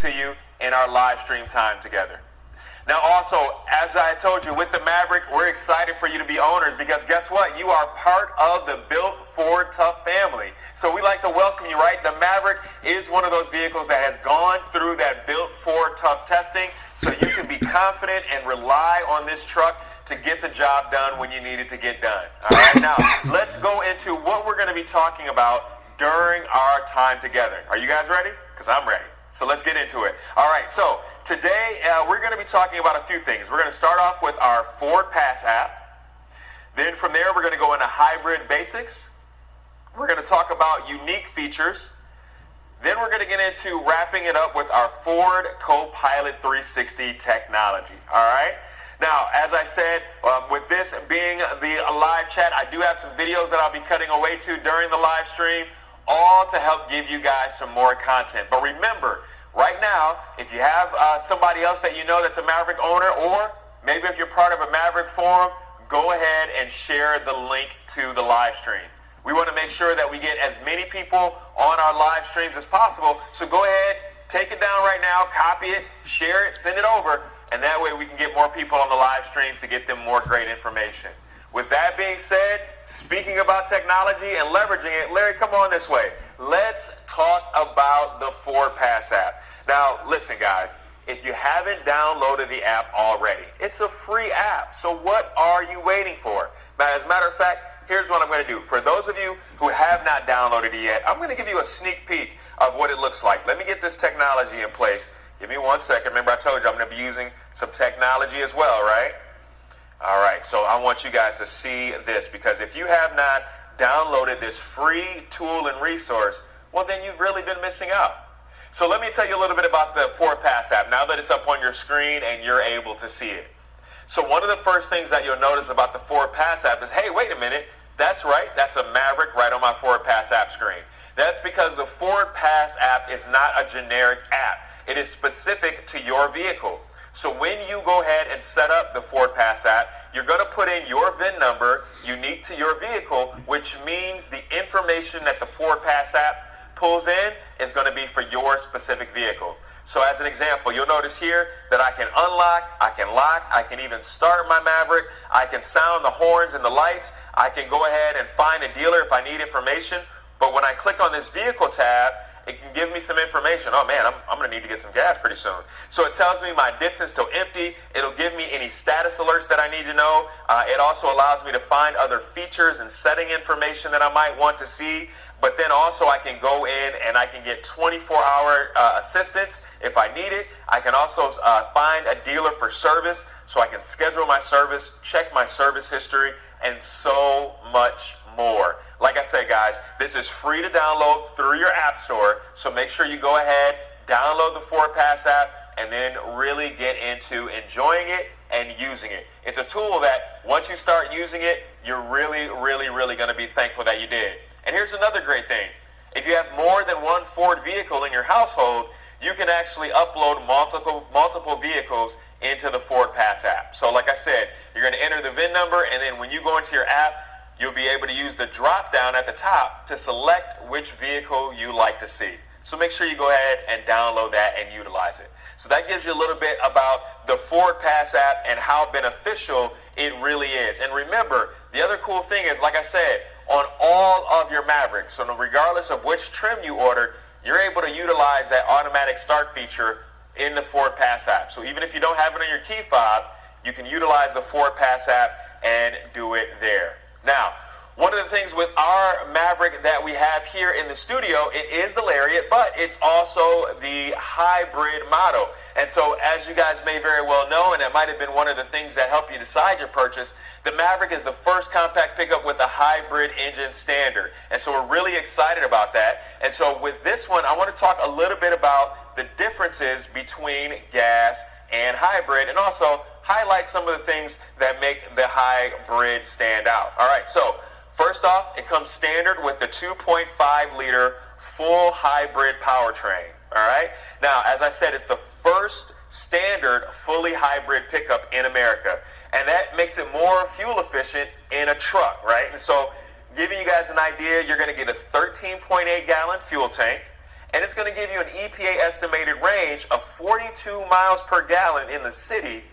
to you in our live stream time together. Now also, as I told you, with the Maverick, we're excited for you to be owners because guess what? You are part of the Built Ford Tough family. So we like to welcome you, right? The Maverick is one of those vehicles that has gone through that Built Ford Tough testing, so you can be confident and rely on this truck to get the job done when you need it to get done. All right, now let's go into what we're going to be talking about during our time together. Are you guys ready? Because I'm ready. So let's get into it. All right, so today we're going to be talking about a few things. We're going to start off with our Ford Pass app. Then from there, we're going to go into hybrid basics. We're going to talk about unique features. Then we're going to get into wrapping it up with our Ford Copilot 360 technology. All right. Now, as I said, with this being the live chat, I do have some videos that I'll be cutting away to during the live stream, all to help give you guys some more content. But remember, right now, if you have somebody else that you know that's a Maverick owner, or maybe if you're part of a Maverick forum, go ahead and share the link to the live stream. We want to make sure that we get as many people on our live streams as possible. So go ahead, take it down right now, copy it, share it, send it over, and that way we can get more people on the live stream to get them more great information. With that being said, speaking about technology and leveraging it, Larry, come on this way. Let's talk about the Ford Pass app. Now, listen, guys, if you haven't downloaded the app already, it's a free app. So what are you waiting for? Now, as a matter of fact, here's what I'm going to do. For those of you who have not downloaded it yet, I'm going to give you a sneak peek of what it looks like. Let me get this technology in place. Give me 1 second. Remember, I told you I'm going to be using some technology as well, right? All right, so I want you guys to see this, because if you have not downloaded this free tool and resource, well, then you've really been missing out. So let me tell you a little bit about the Ford Pass app now that it's up on your screen and you're able to see it. So one of the first things that you'll notice about the Ford Pass app is, hey, wait a minute, that's right, that's a Maverick right on my Ford Pass app screen. That's because the Ford Pass app is not a generic app. It is specific to your vehicle. So when you go ahead and set up the Ford Pass app, you're going to put in your VIN number unique to your vehicle, which means the information that the Ford Pass app pulls in is going to be for your specific vehicle. So as an example, you'll notice here that I can unlock, I can lock, I can even start my Maverick, I can sound the horns and the lights, I can go ahead and find a dealer if I need information. But when I click on this vehicle tab, it can give me some information. Oh man, I'm going to need to get some gas pretty soon. So it tells me my distance till empty. It'll give me any status alerts that I need to know. It also allows me to find other features and setting information that I might want to see. But then also I can go in and I can get 24-hour assistance if I need it. I can also find a dealer for service, so I can schedule my service, check my service history, and so much more. Like I said, guys, this is free to download through your app store, so make sure you go ahead, download the Ford Pass app, and then really get into enjoying it and using it. It's a tool that once you start using it, you're really going to be thankful that you did. And here's another great thing. If you have more than one Ford vehicle in your household, you can actually upload multiple vehicles into the Ford Pass app. So like I said, you're going to enter the VIN number, and then when you go into your app, you'll be able to use the drop down at the top to select which vehicle you like to see. So make sure you go ahead and download that and utilize it. So that gives you a little bit about the Ford Pass app and how beneficial it really is. And remember, the other cool thing is, like I said, on all of your Mavericks, so regardless of which trim you ordered, you're able to utilize that automatic start feature in the Ford Pass app. So even if you don't have it on your key fob, you can utilize the Ford Pass app and do it there. Now, one of the things with our Maverick that we have here in the studio, it is the Lariat, but it's also the hybrid model. And so as you guys may very well know, and it might have been one of the things that help you decide your purchase, the Maverick is the first compact pickup with a hybrid engine standard. And so we're really excited about that. And so with this one, I want to talk a little bit about the differences between gas and hybrid, and also highlight some of the things that make the hybrid stand out. All right, so first off, it comes standard with the 2.5 liter full hybrid powertrain. All right, now as I said, it's the first standard fully hybrid pickup in America, and that makes it more fuel efficient in a truck, right? And so giving you guys an idea, you're going to get a 13.8 gallon fuel tank, and it's going to give you an EPA estimated range of 42 miles per gallon in the city,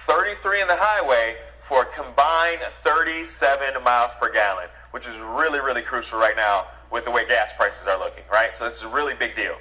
33 in the highway, for a combined 37 miles per gallon, which is really, really crucial right now with the way gas prices are looking, right? So it's a really big deal.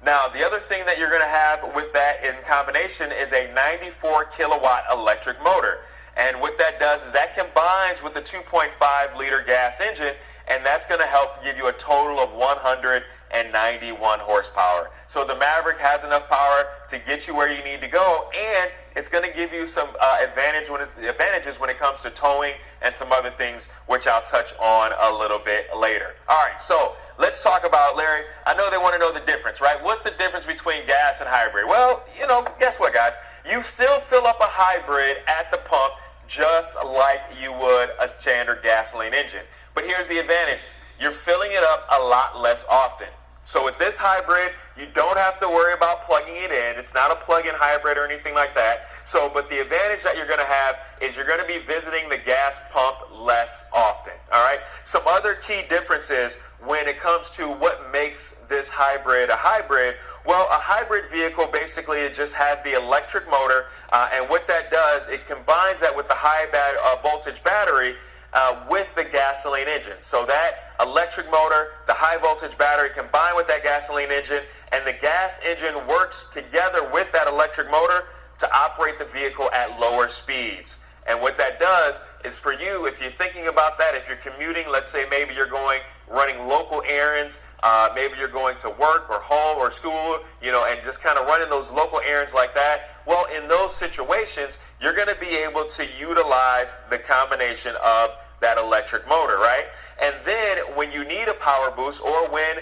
Now, the other thing that you're going to have with that in combination is a 94 kilowatt electric motor. And what that does is that combines with the 2.5 liter gas engine, and that's going to help give you a total of 191 horsepower. So the Maverick has enough power to get you where you need to go, and it's going to give you some advantages when it comes to towing and some other things, which I'll touch on a little bit later. All right, so let's talk about, Larry, I know they want to know the difference, right? What's the difference between gas and hybrid? Well, guess what, guys? You still fill up a hybrid at the pump just like you would a standard gasoline engine. But here's the advantage. You're filling it up a lot less often. So with this hybrid, you don't have to worry about plugging it in. It's not a plug-in hybrid or anything like that. But the advantage that you're going to have is you're going to be visiting the gas pump less often. All right. Some other key differences when it comes to what makes this hybrid a hybrid. Well, a hybrid vehicle basically it just has the electric motor, and what that does, it combines that with the high voltage battery with the gasoline engine. So that electric motor, the high voltage battery combined with that gasoline engine, and the gas engine works together with that electric motor to operate the vehicle at lower speeds. And what that does is for you, if you're thinking about that, if you're commuting, let's say maybe you're running local errands, maybe you're going to work or home or school, and just kind of running those local errands like that. Well, in those situations, you're going to be able to utilize the combination of that electric motor, right? And then when you need a power boost or when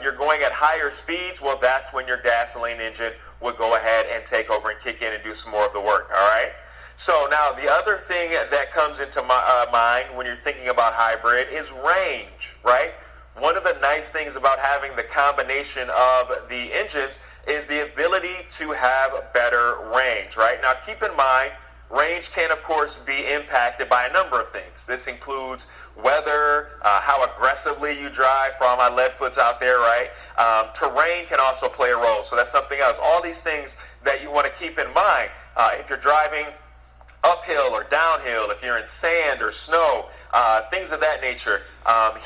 you're going at higher speeds, well, that's when your gasoline engine would go ahead and take over and kick in and do some more of the work, all right? So now the other thing that comes into mind when you're thinking about hybrid is range, right? One of the nice things about having the combination of the engines is the ability to have better range, right? Now keep in mind, range can of course be impacted by a number of things. This includes weather, how aggressively you drive for all my lead foots out there, right? Terrain can also play a role, so that's something else. All these things that you want to keep in mind if you're driving uphill or downhill, if you're in sand or snow, things of that nature.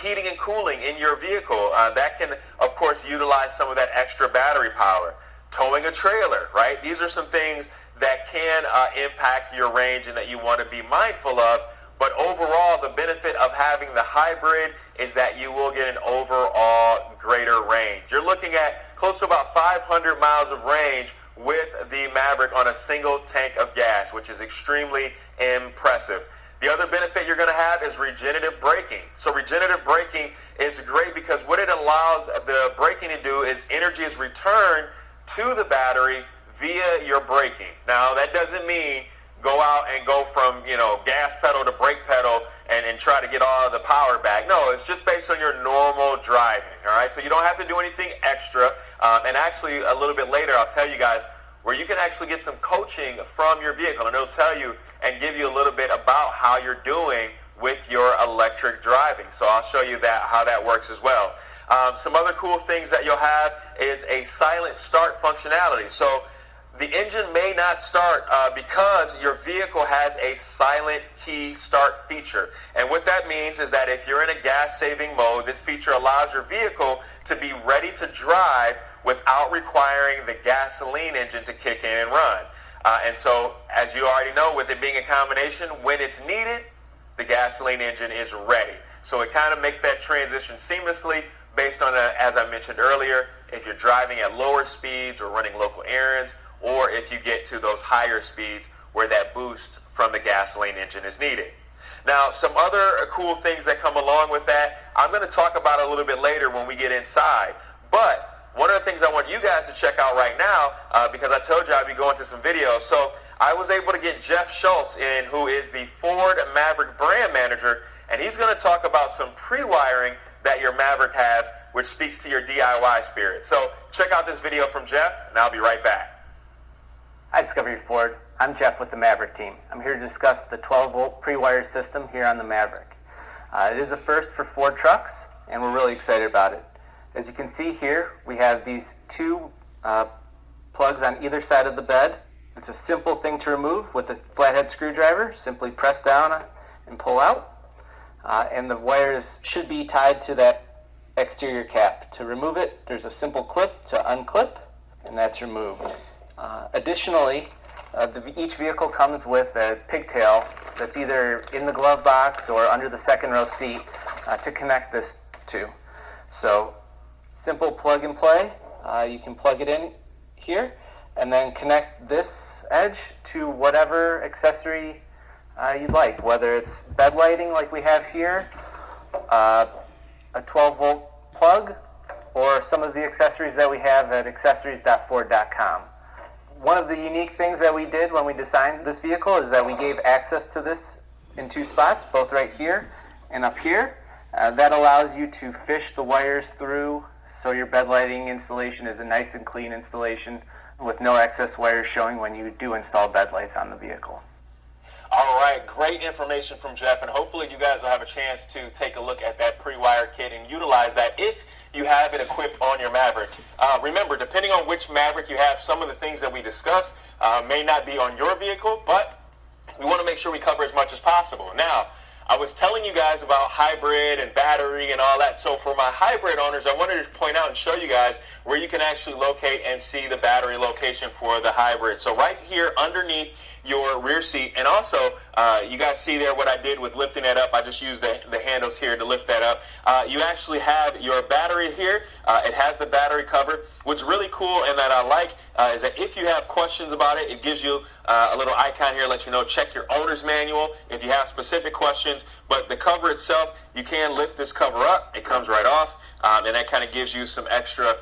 Heating and cooling in your vehicle, that can, of course, utilize some of that extra battery power. Towing a trailer, right? These are some things that can impact your range and that you want to be mindful of. But overall, the benefit of having the hybrid is that you will get an overall greater range. You're looking at close to about 500 miles of range with the Maverick on a single tank of gas, which is extremely impressive. The other benefit you're going to have is regenerative braking. So regenerative braking is great because what it allows the braking to do is energy is returned to the battery via your braking. Now that doesn't mean go out and go from gas pedal to brake pedal and try to get all of the power back. No, it's just based on your normal driving, all right? So you don't have to do anything extra. And actually, a little bit later, I'll tell you guys where you can actually get some coaching from your vehicle, and it'll tell you and give you a little bit about how you're doing with your electric driving. So I'll show you how that works as well. Some other cool things that you'll have is a silent start functionality. So the engine may not start because your vehicle has a silent key start feature. And what that means is that if you're in a gas-saving mode, this feature allows your vehicle to be ready to drive without requiring the gasoline engine to kick in and run. And so, as you already know, with it being a combination, when it's needed, the gasoline engine is ready. So it kind of makes that transition seamlessly based on, as I mentioned earlier, if you're driving at lower speeds or running local errands, or if you get to those higher speeds where that boost from the gasoline engine is needed. Now, some other cool things that come along with that, I'm going to talk about a little bit later when we get inside. But one of the things I want you guys to check out right now, because I told you I'd be going to some videos. So I was able to get Jeff Schultz in, who is the Ford Maverick brand manager, and he's going to talk about some pre-wiring that your Maverick has, which speaks to your DIY spirit. So check out this video from Jeff, and I'll be right back. Hi Discovery Ford, I'm Jeff with the Maverick team. I'm here to discuss the 12-volt pre-wired system here on the Maverick. It is a first for Ford trucks, and we're really excited about it. As you can see here, we have these two plugs on either side of the bed. It's a simple thing to remove with a flathead screwdriver. Simply press down and pull out. And the wires should be tied to that exterior cap. To remove it, there's a simple clip to unclip, and that's removed. Additionally, each vehicle comes with a pigtail that's either in the glove box or under the second row seat to connect this to. So, simple plug and play. You can plug it in here and then connect this edge to whatever accessory you'd like, whether it's bed lighting like we have here, a 12-volt plug, or some of the accessories that we have at accessories.ford.com. One of the unique things that we did when we designed this vehicle is that we gave access to this in two spots, both right here and up here. That allows you to fish the wires through, so your bed lighting installation is a nice and clean installation with no excess wires showing when you do install bed lights on the vehicle. All right, great information from Jeff, and hopefully you guys will have a chance to take a look at that pre-wired kit and utilize that if you have it equipped on your Maverick. Remember, depending on which Maverick you have, some of the things that we discuss may not be on your vehicle, but we want to make sure we cover as much as possible. Now, I was telling you guys about hybrid and battery and all that. So for my hybrid owners, I wanted to point out and show you guys where you can actually locate and see the battery location for the hybrid. So right here underneath your rear seat, and also you guys see there what I did with lifting that up. I just used the handles here to lift that up. You actually have your battery here. It has the battery cover. What's really cool and that I like is that if you have questions about it, it gives you a little icon here, let you know, check your owner's manual if you have specific questions. But the cover itself, you can lift this cover up. It comes right off. And that kind of gives you some extra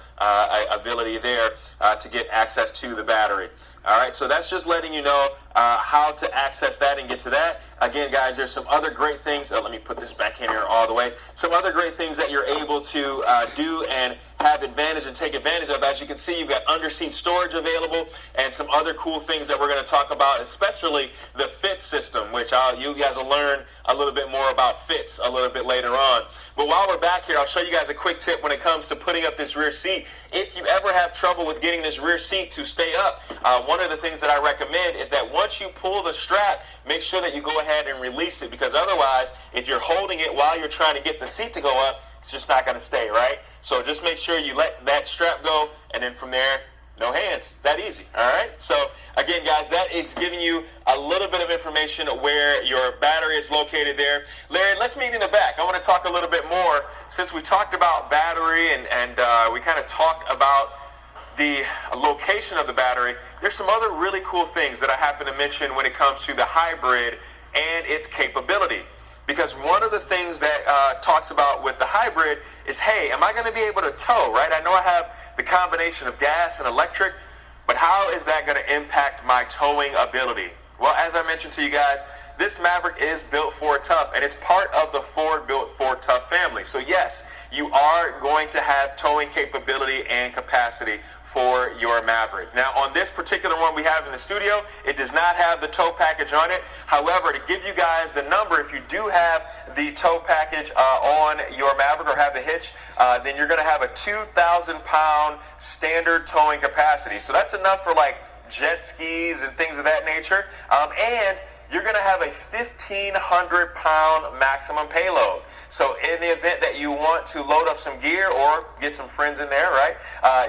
ability there to get access to the battery. All right, so that's just letting you know how to access that and get to that. Again, guys, there's some other great things. Let me put this back in here all the way. Some other great things that you're able to do and have advantage and take advantage of. As you can see, you've got under-seat storage available and some other cool things that we're going to talk about, especially the FITS system, which you guys will learn a little bit more about FITS a little bit later on. But while we're back here, I'll show you guys a quick tip when it comes to putting up this rear seat. If you ever have trouble with getting this rear seat to stay up, one of the things that I recommend is that once you pull the strap, make sure that you go ahead and release it, because otherwise, if you're holding it while you're trying to get the seat to go up, it's just not going to stay, right? So just make sure you let that strap go, and then from there, no hands. That easy, all right? So again, guys, that is giving you a little bit of information where your battery is located there. Larry, let's meet in the back. I want to talk a little bit more, since we talked about battery and we kind of talked about the location of the battery. There's some other really cool things that I happen to mention when it comes to the hybrid and its capability. Because one of the things that talks about with the hybrid is, hey, am I going to be able to tow, right? I know I have the combination of gas and electric, but how is that going to impact my towing ability? Well, as I mentioned to you guys, this Maverick is built Ford Tough, and it's part of the Ford built Ford Tough family. So yes, you are going to have towing capability and capacity for your Maverick. Now, on this particular one we have in the studio, it does not have the tow package on it. However, to give you guys the number, if you do have the tow package on your Maverick or have the hitch, then you're going to have a 2,000-pound standard towing capacity. So that's enough for like jet skis and things of that nature. And you're going to have a 1,500-pound maximum payload. So in the event that you want to load up some gear or get some friends in there, right,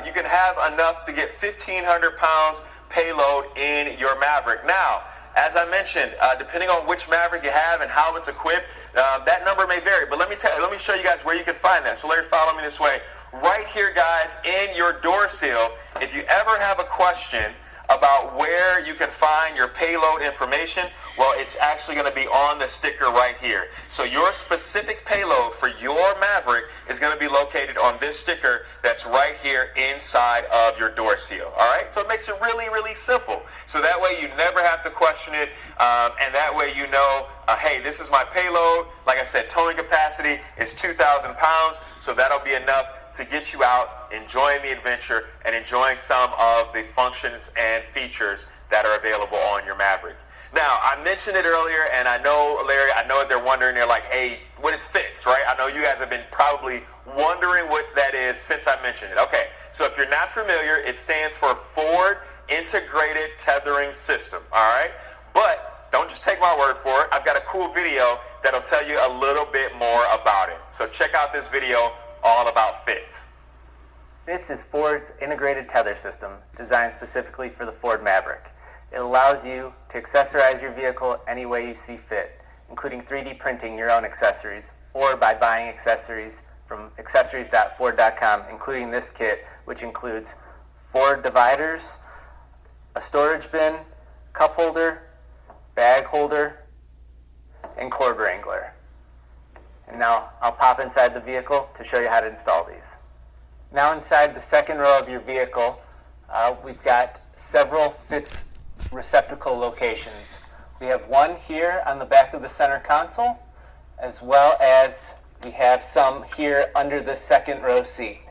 you can have enough to get 1,500 pounds payload in your Maverick. Now, as I mentioned, depending on which Maverick you have and how it's equipped, that number may vary. But let me show you guys where you can find that. So Larry, follow me this way. Right here, guys, in your door seal, if you ever have a question about where you can find your payload information, well, it's actually going to be on the sticker right here. So your specific payload for your Maverick is going to be located on this sticker that's right here inside of your door seal. All right, so it makes it really, really simple. So that way you never have to question it, and that way you know, hey, this is my payload. Like I said, towing capacity is 2,000 pounds, so that'll be enough to get you out, enjoying the adventure, and enjoying some of the functions and features that are available on your Maverick. Now, I mentioned it earlier, and I know, Larry, I know they're wondering, they're like, hey, what is FITS, right? I know you guys have been probably wondering what that is since I mentioned it. Okay, so if you're not familiar, it stands for Ford Integrated Tethering System, all right? But don't just take my word for it. I've got a cool video that'll tell you a little bit more about it. So check out this video all about FITS. FITS is Ford's integrated tether system designed specifically for the Ford Maverick. It allows you to accessorize your vehicle any way you see fit, including 3D printing your own accessories or by buying accessories from accessories.ford.com, including this kit, which includes 4 dividers, a storage bin, cup holder, bag holder, and cord wrangler. And now I'll pop inside the vehicle to show you how to install these. Now inside the second row of your vehicle, we've got several FITS receptacle locations. We have one here on the back of the center console, as well as we have some here under the second row seat.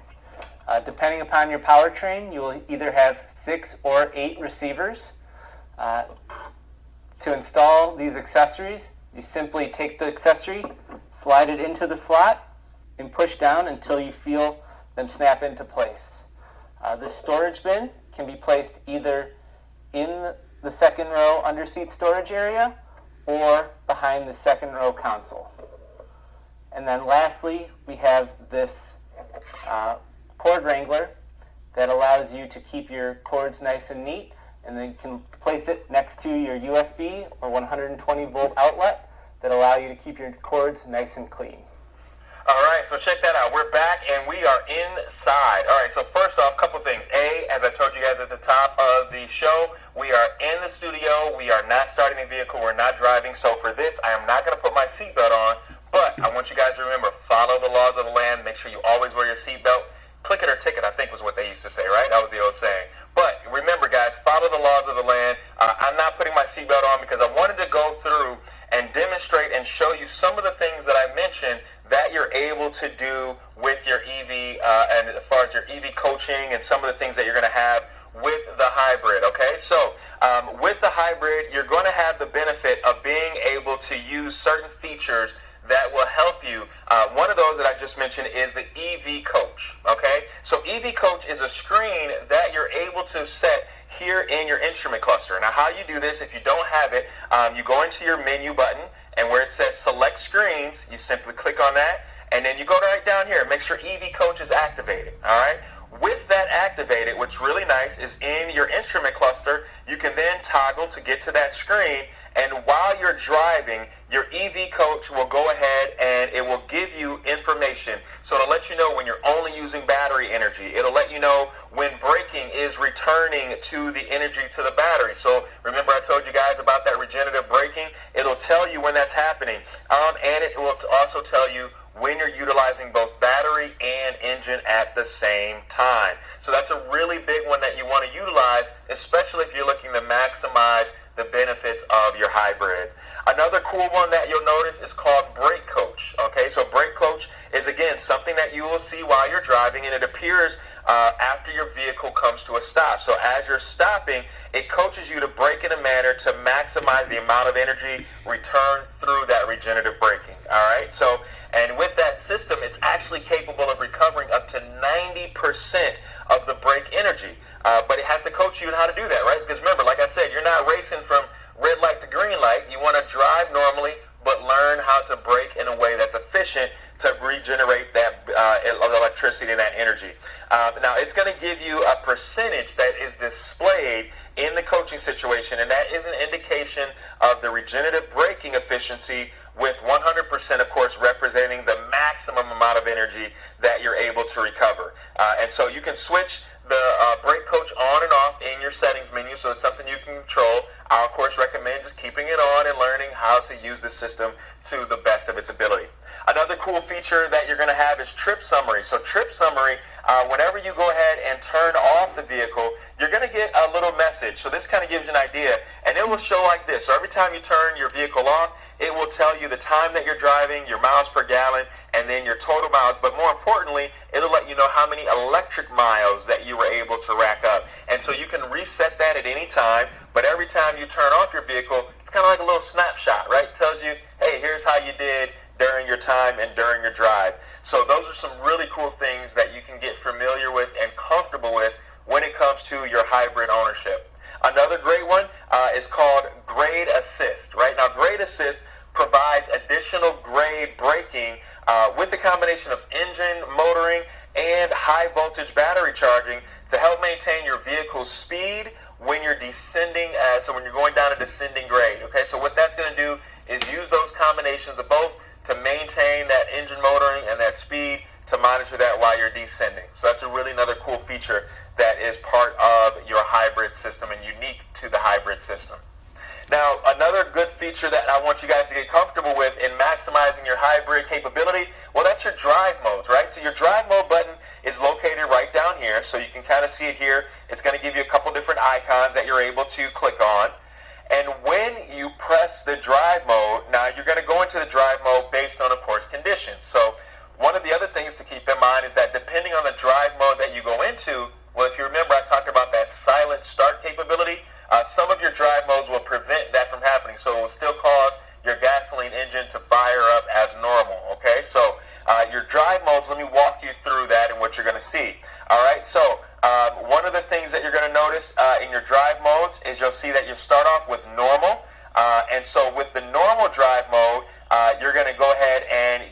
Depending upon your powertrain, you will either have 6 or 8 receivers. To install these accessories, you simply take the accessory, slide it into the slot, and push down until you feel them snap into place. The storage bin can be placed either in the second row underseat storage area or behind the second row console. And then lastly, we have this cord wrangler that allows you to keep your cords nice and neat, and then you can place it next to your USB or 120 volt outlet that allow you to keep your cords nice and clean. All right, so check that out. We're back and we are inside. All right, so first off, a couple things. As I told you guys at the top of the show, we are in the studio. We are not starting the vehicle. We're not driving. So for this, I am not going to put my seatbelt on, but I want you guys to remember, follow the laws of the land. Make sure you always wear your seatbelt. Click it or ticket, I think was what they used to say, right? That was the old saying. But remember, guys, follow the laws of the land. I'm not putting my seatbelt on because I wanted to go through and demonstrate and show you some of the things that I mentioned that you're able to do with your EV, and as far as your EV coaching and some of the things that you're going to have with the hybrid, okay? So with the hybrid, you're going to have the benefit of being able to use certain features that will help you. One of those that I just mentioned is the EV Coach, okay? So EV Coach is a screen that you're able to set here in your instrument cluster. Now, how you do this, if you don't have it, you go into your menu button, and where it says Select Screens, you simply click on that, and then you go right down here. Make sure EV Coach is activated, all right? With that activated, what's really nice is in your instrument cluster, you can then toggle to get to that screen, and while you're driving, your EV Coach will go ahead and it will give you information. So it'll let you know when you're only using battery energy. It'll let you know when braking is returning to the energy to the battery. So remember I told you guys about that regenerative braking? It'll tell you when that's happening. And it will also tell you when you're utilizing both battery and engine at the same time. So that's a really big one that you want to utilize, especially if you're looking to maximize the benefits of your hybrid. Another cool one that you'll notice is called Brake Coach. Okay, so Brake Coach is again something that you will see while you're driving, and it appears after your vehicle comes to a stop. So as you're stopping, it coaches you to brake in a manner to maximize the amount of energy returned through that regenerative braking. All right, so and with that system, it's actually capable of recovering up to 90% of the brake energy. But it has to coach you on how to do that, right? Because remember, like I said, you're not racing from red light to green light. You want to drive normally, but learn how to brake in a way that's efficient to regenerate that electricity and that energy. Now, it's going to give you a percentage that is displayed in the coaching situation, and that is an indication of the regenerative braking efficiency, with 100%, of course, representing the maximum amount of energy that you're able to recover. And so you can switch the brake coach on and off in your settings menu, so it's something you can control. I, of course, recommend just keeping it on and learning how to use the system to the best of its ability. Another cool feature that you're going to have is trip summary. So trip summary, whenever you go ahead and turn off the vehicle, you're going to get a little message. So this kind of gives you an idea, and it will show like this. So every time you turn your vehicle off, it will tell you the time that you're driving, your miles per gallon, and then your total miles. But more importantly, it'll let you know how many electric miles that you were able to rack up. And so you can reset that at any time, but every time you turn off your vehicle, it's kind of like a little snapshot, right? It tells you, hey, here's how you did during your time and during your drive. So those are some really cool things that you can get familiar with and comfortable with when it comes to your hybrid ownership. Another great one is called Grade Assist, right? Now, Grade Assist provides additional grade braking with a combination of engine, motoring, and high voltage battery charging to help maintain your vehicle's speed when you're descending, so when you're going down a descending grade. Okay, so what that's going to do is use those combinations of both to maintain that engine motoring and that speed to monitor that while you're descending. So that's a really another cool feature that is part of your hybrid system and unique to the hybrid system. Now, another good feature that I want you guys to get comfortable with in maximizing your hybrid capability, well, that's your drive modes, right? So your drive mode button is located right down here, so you can kind of see it here. It's going to give you a couple different icons that you're able to click on. And when you press the drive mode, now you're going to go into the drive mode based on, of course, conditions. So one of the other things to keep in mind is that depending on the drive mode that you go into, well, if you remember, I talked about that silent start capability. Some of your drive modes will prevent that from happening, so it will still cause your gasoline engine to fire up as normal, okay? So your drive modes, let me walk you through that and what you're going to see. All right, so one of the things that you're going to notice in your drive modes is you'll see that you start off with normal. And so with the normal drive mode, you're going to go ahead and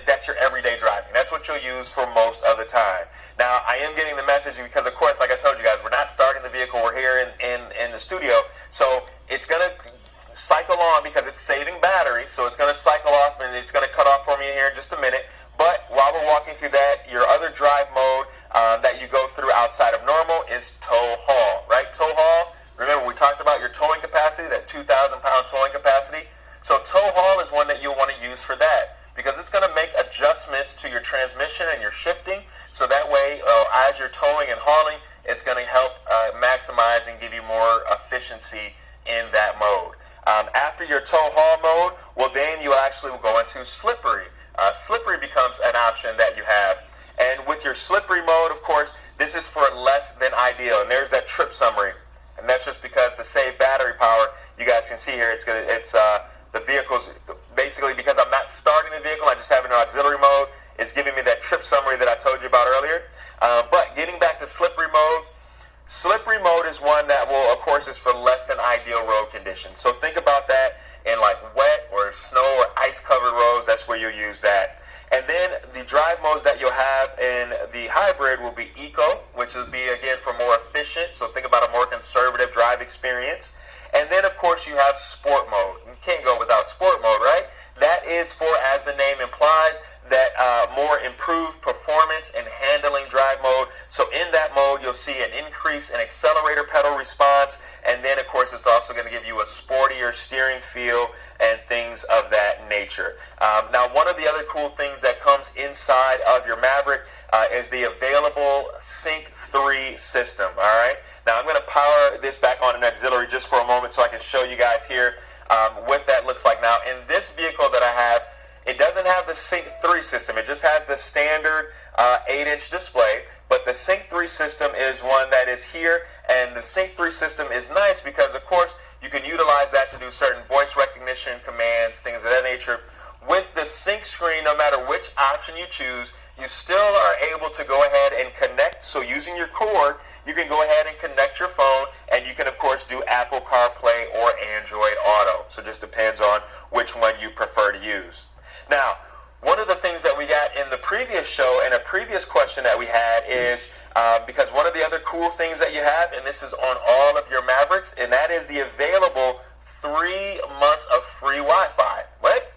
that's your everyday driving. That's what you'll use for most of the time. Now, I am getting the message because, of course, like I told you guys, we're not starting the vehicle. We're here in the studio. So it's going to cycle on because it's saving battery. So it's going to cycle off and it's going to cut off for me here in just a minute. But while we're walking through that, your other drive mode that you go through outside of normal is tow haul, right? Tow haul. Remember, we talked about your towing capacity, that 2,000-pound towing capacity. So tow haul is one that you'll want to use for that because it's going to make adjustments to your transmission and your shifting. So that way, as you're towing and hauling, it's going to help maximize and give you more efficiency in that mode. After your tow haul mode, well, then you actually will go into slippery. Slippery becomes an option that you have. And with your slippery mode, of course, this is for less than ideal. And there's that trip summary. And that's just because to save battery power, you guys can see here, the vehicle's basically because I'm not starting the vehicle, I just have it in auxiliary mode. It's giving me that trip summary that I told you about earlier. But getting back to slippery mode is one that will, of course, is for less than ideal road conditions. So think about that in like wet or snow or ice-covered roads. That's where you'll use that. And then the drive modes that you'll have in the hybrid will be eco, which will be, again, for more efficient. So think about a more conservative drive experience. And then, of course, you have sport mode. You can't go without sport mode, right? That is for, as the name implies, that more improved performance and handling drive mode. So in that mode, you'll see an increase in accelerator pedal response. And then, of course, it's also going to give you a sportier steering feel and things of that nature. Now, one of the other cool things that comes inside of your Maverick is the available Sync 3 system, all right? Now, I'm going to power this back on an auxiliary just for a moment so I can show you guys here what that looks like. Now, in this vehicle that I have, it doesn't have the Sync 3 system. It just has the standard 8-inch display. But the Sync 3 system is one that is here. And the Sync 3 system is nice because, of course, you can utilize that to do certain voice recognition commands, things of that nature. With the sync screen, no matter which option you choose, you still are able to go ahead and connect. So using your cord, you can go ahead and connect your phone, and you can, of course, do Apple CarPlay or Android Auto. So it just depends on which one you prefer to use. Now, one of the things that we got in the previous show and a previous question that we had is because one of the other cool things that you have, and this is on all of your Mavericks, and that is the available 3 months of free Wi-Fi. What?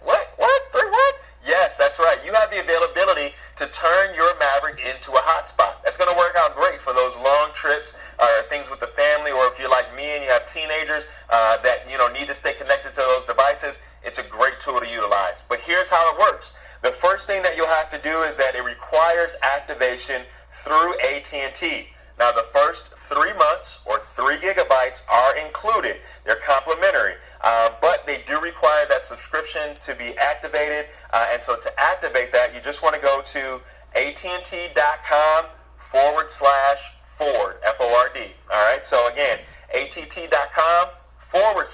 3 what? Yes, that's right. You have the availability to turn your Maverick into a hotspot. That's going to work out great for those long trips or things with the family, or if you're like me and you have teenagers that need to stay connected to those devices. It's a great tool to utilize. But here's how it works. The first thing that you'll have to do is that it requires activation through AT&T. Now, the first 3 months or 3 gigabytes are included. They're complimentary, but they do require that subscription to be activated. And so to activate that, you just want to go to att.com/Ford, F-O-R-D. All right, so again, att.com/Ford.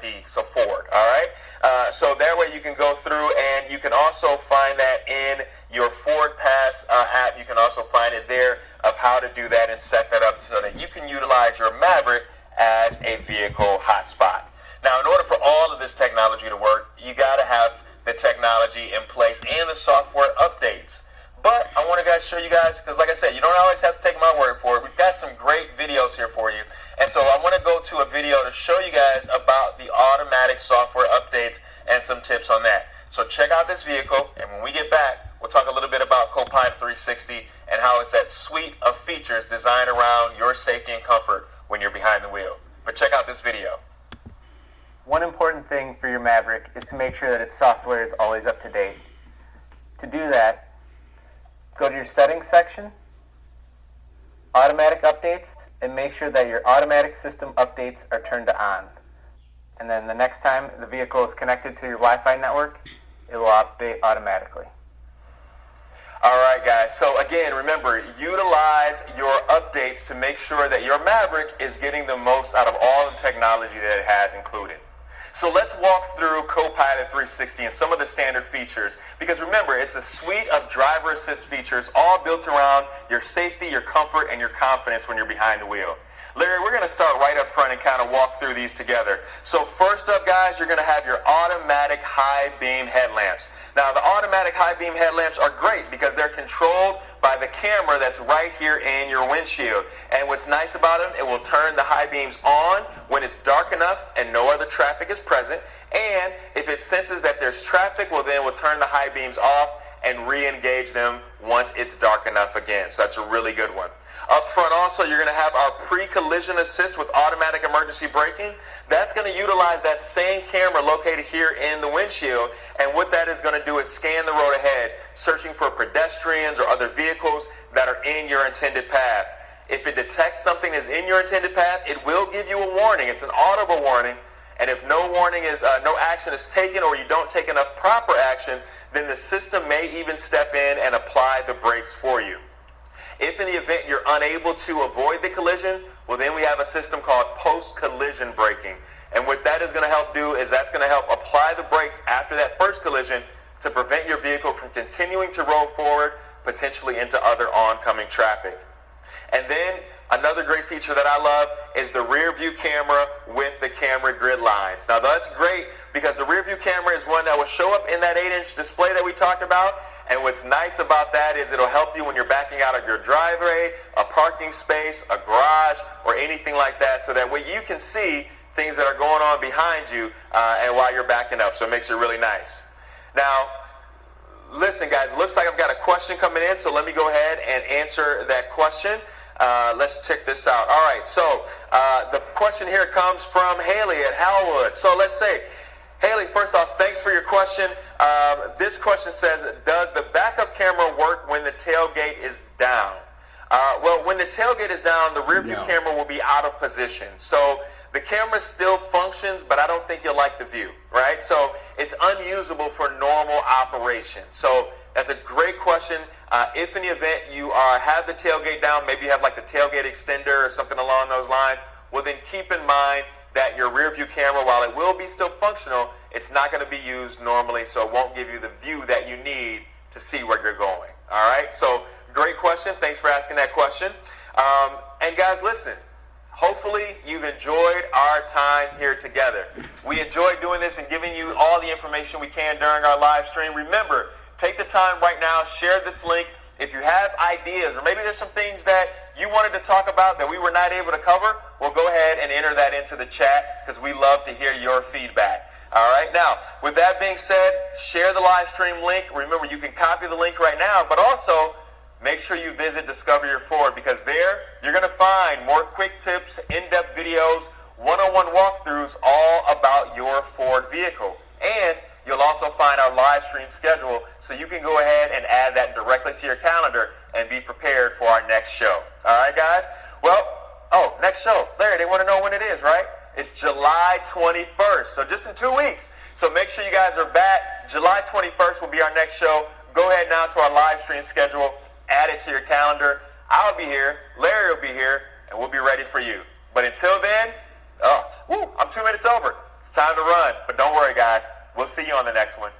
FORD, so Ford, all right? So that way you can go through, and you can also find that in your Ford Pass app. You can also find it there of how to do that and set that up so that you can utilize your Maverick as a vehicle hotspot. Now, in order for all of this technology to work, you got to have the technology in place and the software updates. But I want to show you guys, because like I said, you don't always have to take my word for it. We've got some great videos here for you. And so I want to go to a video to show you guys about the automatic software updates and some tips on that. So check out this vehicle, and when we get back, we'll talk a little bit about Copilot 360 and how it's that suite of features designed around your safety and comfort when you're behind the wheel. But check out this video. One important thing for your Maverick is to make sure that its software is always up to date. To do that, go to your settings section, automatic updates, and make sure that your automatic system updates are turned on. And then the next time the vehicle is connected to your Wi-Fi network, it will update automatically. All right, guys. So again, remember, utilize your updates to make sure that your Maverick is getting the most out of all the technology that it has included. So let's walk through Copilot 360 and some of the standard features, because remember, it's a suite of driver assist features all built around your safety, your comfort, and your confidence when you're behind the wheel. Larry, we're going to start right up front and kind of walk through these together. So first up, guys, you're going to have your automatic high beam headlamps. Now, the automatic high beam headlamps are great because they're controlled by the camera that's right here in your windshield. And what's nice about them, it will turn the high beams on when it's dark enough and no other traffic is present. And if it senses that there's traffic, well, then we'll turn the high beams off and re-engage them once it's dark enough again. So that's a really good one. Up front also, you're going to have our pre-collision assist with automatic emergency braking. That's going to utilize that same camera located here in the windshield. And what that is going to do is scan the road ahead, searching for pedestrians or other vehicles that are in your intended path. If it detects something is in your intended path, it will give you a warning. It's an audible warning. And if no action is taken, or you don't take enough proper action, then the system may even step in and apply the brakes for you. If in the event you're unable to avoid the collision, well, then we have a system called post-collision braking. And what that is going to help do is that's going to help apply the brakes after that first collision to prevent your vehicle from continuing to roll forward, potentially into other oncoming traffic. And then another great feature that I love is the rear view camera with the camera grid lines. Now that's great because the rear view camera is one that will show up in that 8-inch display that we talked about. And what's nice about that is it'll help you when you're backing out of your driveway, a parking space, a garage, or anything like that, so that way you can see things that are going on behind you and while you're backing up. So it makes it really nice. Now, listen, guys, it looks like I've got a question coming in, so let me go ahead and answer that question. Let's check this out. All right, so the question here comes from Haley at Howellwood. So let's say, Haley, first off, thanks for your question. This question says, does the backup camera work when the tailgate is down? Well, when the tailgate is down, the rear view camera will be out of position. So the camera still functions, but I don't think you'll like the view, right? So it's unusable for normal operation. So that's a great question. If in the event you have the tailgate down, maybe you have like the tailgate extender or something along those lines, well then keep in mind that your rear view camera, while it will be still functional, it's not going to be used normally, so it won't give you the view that you need to see where you're going. All right, so great question. Thanks for asking that question. And guys, listen, hopefully you've enjoyed our time here together. We enjoyed doing this and giving you all the information we can during our live stream. Remember, take the time right now, share this link. If you have ideas, or maybe there's some things that you wanted to talk about that we were not able to cover, well, go ahead and enter that into the chat because we love to hear your feedback. All right, now, with that being said, share the live stream link. Remember, you can copy the link right now, but also make sure you visit Discover Your Ford, because there you're going to find more quick tips, in-depth videos, one-on-one walkthroughs all about your Ford vehicle. And you'll also find our live stream schedule, so you can go ahead and add that directly to your calendar and be prepared for our next show. All right, guys? Well, next show. Larry, they want to know when it is, right? It's July 21st, so just in 2 weeks. So make sure you guys are back. July 21st will be our next show. Go ahead now to our live stream schedule. Add it to your calendar. I'll be here. Larry will be here, and we'll be ready for you. But until then, I'm 2 minutes over. It's time to run. But don't worry, guys. We'll see you on the next one.